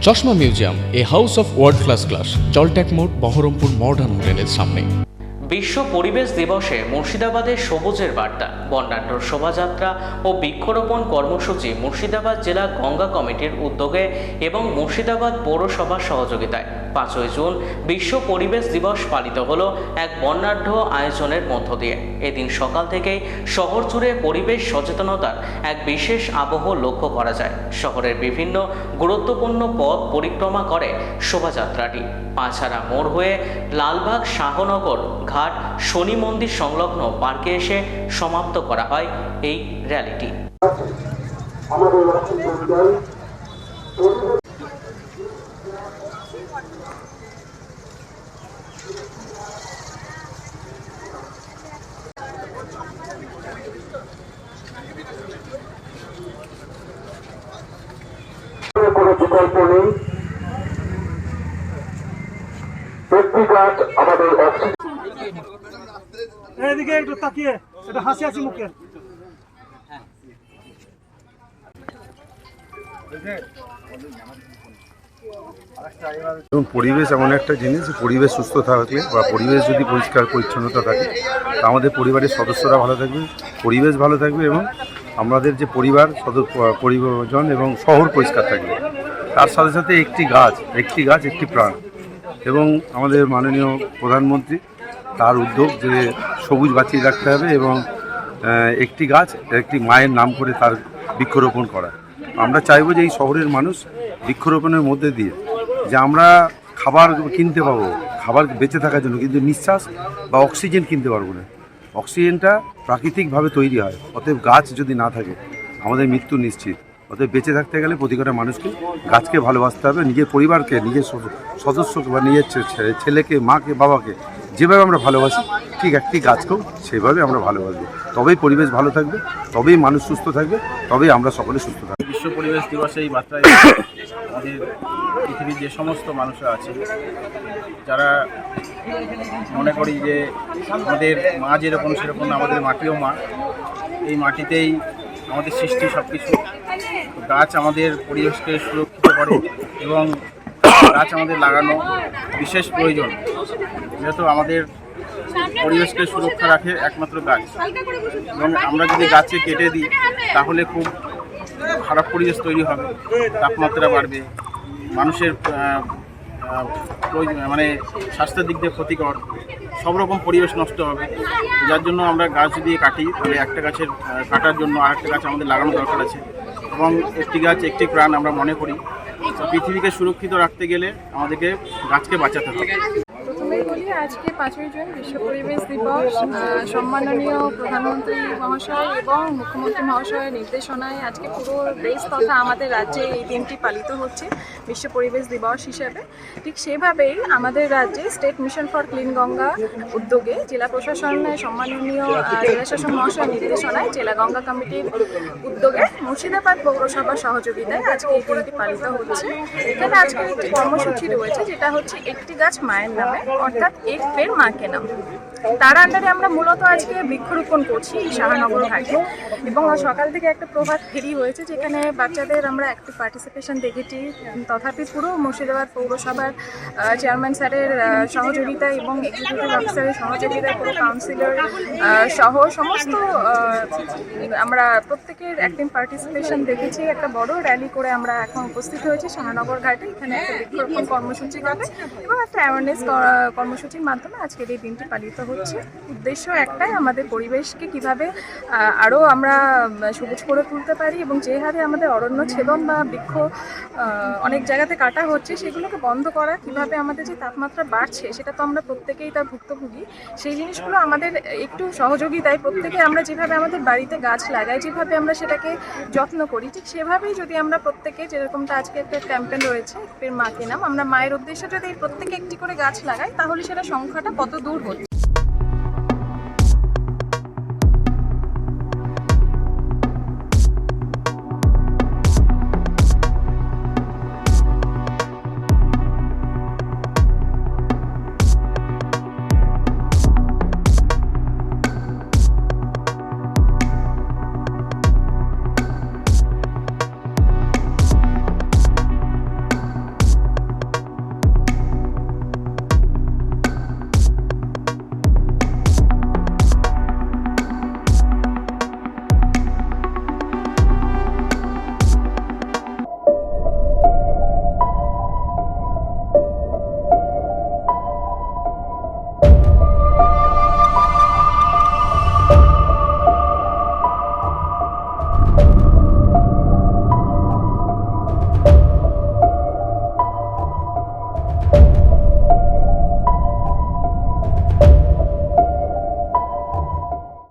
চশমা museum, a house of world class, জলট্যাক মোড়, বহরমপুর মডার্ন হোটেলের সামনে। বিশ্ব পরিবেশ দিবসে মুর্শিদাবাদের সবুজের বার্তা, বর্ণাঢ্য শোভাযাত্রা ও বৃক্ষরোপণ কর্মসূচি মুর্শিদাবাদ জেলা গঙ্গা কমিটির উদ্যোগে এবং মুর্শিদাবাদ পৌরসভার সহযোগিতায় 5ই জুন বিশ্ব পরিবেশ দিবস পালিত হলো এক বর্ণাঢ্য আয়োজনের মধ্য দিয়ে। এদিন সকাল থেকেই শহর জুড়ে পরিবেশ সচেতনতার এক বিশেষ আবহ লক্ষ্য করা যায়। শহরের বিভিন্ন গুরুত্বপূর্ণ পথ পরিক্রমা করে শোভাযাত্রাটি পাঁচহারা মোড় হয়ে লালবাগ শাহনগর ঘাট শনি মন্দির সংলগ্ন পার্কে এসে সমাপ্ত করা হয় এই র্যালিটি। কোনো বিকল্প নেই। একটি গাছ আমাদের এদিকে একটু তাকিয়ে এটা হাসি হাসি মুখে। এবং পরিবেশ এমন একটা জিনিস, পরিবেশ সুস্থ থাকলে বা পরিবেশ যদি পরিষ্কার পরিচ্ছন্নতা থাকে তা আমাদের পরিবারের সদস্যরা ভালো থাকবে, পরিবেশ ভালো থাকবে এবং আমাদের যে পরিজন এবং শহর পরিষ্কার থাকবে। তার সাথে সাথে একটি গাছ একটি প্রাণ। এবং আমাদের মাননীয় প্রধানমন্ত্রী তার উদ্যোগ যে সবুজ বাঁচিয়ে রাখতে হবে এবং একটি গাছ একটি মায়ের নাম করে তার বৃক্ষরোপণ করা। আমরা চাইবো যে এই শহরের মানুষ বৃক্ষরোপণের মধ্যে দিয়ে যে আমরা খাবার কিনতে পাবো, খাবার বেঁচে থাকার জন্য, কিন্তু নিঃশ্বাস বা অক্সিজেন কিনতে পারবো না। অক্সিজেনটা প্রাকৃতিকভাবে তৈরি হয়, অতএব গাছ যদি না থাকে আমাদের মৃত্যু নিশ্চিত। অতএব বেঁচে থাকতে গেলে প্রতিটা মানুষকে গাছকে ভালোবাসতে হবে, নিজের পরিবারকে, নিজের সদস্যকে বা নিজের ছেলেকে, মাকে, বাবাকে যেভাবে আমরা ভালোবাসি ঠিক একটি গাছকেও সেভাবে আমরা ভালোবাসবো। তবেই পরিবেশ ভালো থাকবে, তবেই মানুষ সুস্থ থাকবে, তবেই আমরা সকলে সুস্থ থাকবো। বিশ্ব পরিবেশ দিবসে এই বার্তায় আমাদের পৃথিবীর যে সমস্ত মানুষরা আছে, যারা মনে করি যে আমাদের মা যেরকম সেরকম আমাদের মাটিও মা, এই মাটিতেই আমাদের সৃষ্টি সব কিছু। গাছ আমাদের পরিবেশকে সুরক্ষিত করে এবং গাছ আমাদের লাগানো বিশেষ প্রয়োজন, যেহেতু আমাদের পরিবেশকে সুরক্ষা রাখে একমাত্র গাছ। এবং আমরা যদি গাছকে কেটে দিই তাহলে খুব খারাপ পরিবেশ তৈরি হবে, তাপমাত্রা বাড়বে, মানুষের মানে স্বাস্থ্যের দিক দিয়ে ক্ষতিকর, সব রকম পরিবেশ নষ্ট হবে। যার জন্য আমরা গাছ যদি কাটি তাহলে একটা গাছের কাটার জন্য আরেকটা গাছ আমাদের লাগানো দরকার আছে। এবং একটি গাছ একটি প্রাণ আমরা মনে করি। পৃথিবীকে সুরক্ষিত রাখতে গেলে আমাদেরকে গাছকে বাঁচাতে হবে। প্রথমেই বলি, আজকে 5ই জুন বিশ্ব পরিবেশ দিবস। সম্মাননীয় প্রধানমন্ত্রী মহাশয় এবং মুখ্যমন্ত্রী মহাশয়ের নির্দেশনায় আজকে পুরো দেশ তথা আমাদের রাজ্যে এই দিনটি পালিত হচ্ছে বিশ্ব পরিবেশ দিবস হিসেবে। ঠিক সেভাবেই আমাদের রাজ্যে state mission for clean Ganga উদ্যোগে জেলা প্রশাসনের সম্মাননীয় জেলাশাসক মহাশয়ের নির্দেশনায় জেলা গঙ্গা কমিটির উদ্যোগে মুর্শিদাবাদ পৌরসভার সহযোগিতায় আজকে এই দিনটি পালিত হচ্ছে। এখানে আজকে একটি কর্মসূচি রয়েছে যেটা হচ্ছে একটি গাছ মায়ের নামে, অর্থাৎ এক পেড় মা কে নাম। তার আন্ডারে আমরা মূলত আজকে বৃক্ষরোপণ করছি এই শাহনগর ঘাটে। এবং সকাল থেকে একটা প্রভাত ফেরি হয়েছে যেখানে বাচ্চাদের আমরা একটু পার্টিসিপেশন দেখেছি। তথাপি পুরো মুর্শিদাবাদ পৌরসভার চেয়ারম্যান স্যারের সহযোগিতায় এবং এক্সিকিউটিভ অফিসারের সহযোগিতায় পুরো কাউন্সিলর সহ সমস্ত আমরা প্রত্যেকের অ্যাক্টিভ পার্টিসিপেশন দেখেছি। একটা বড় র্যালি করে আমরা এখন উপস্থিত হয়েছি শাহনগর ঘাটে। এখানে একটা বৃক্ষরোপণ কর্মসূচি হবে এবং একটা অ্যাওয়ারনেস কর্মসূচির মাধ্যমে আজকের এই দিনটি পালিত হচ্ছে। উদ্দেশ্য একটাই, আমাদের পরিবেশকে কিভাবে আরও আমরা সবুজ করে তুলতে পারি এবং যে হারে আমাদের অরণ্য ছেদন বা বৃক্ষ অনেক জায়গাতে কাটা হচ্ছে সেগুলোকে বন্ধ করা, কিভাবে আমাদের যে তাপমাত্রা বাড়ছে সেটা তো আমরা প্রত্যেকেই তার ভুক্তভোগী। সেই জিনিসগুলো আমাদের একটু সহযোগিতায় প্রত্যেকে আমরা যেভাবে আমাদের বাড়িতে গাছ লাগাই, যেভাবে আমরা সেটাকে যত্ন করি, ঠিক সেভাবেই যদি আমরা প্রত্যেকে, যেরকমটা আজকে একটা ক্যাম্পেইন রয়েছে ফের মাকে নাম, আমরা মায়ের উদ্দেশ্যে যদি প্রত্যেকে একটি করে গাছ লাগাই তাহলে সেটা সংখ্যাটা কত দূর হচ্ছে।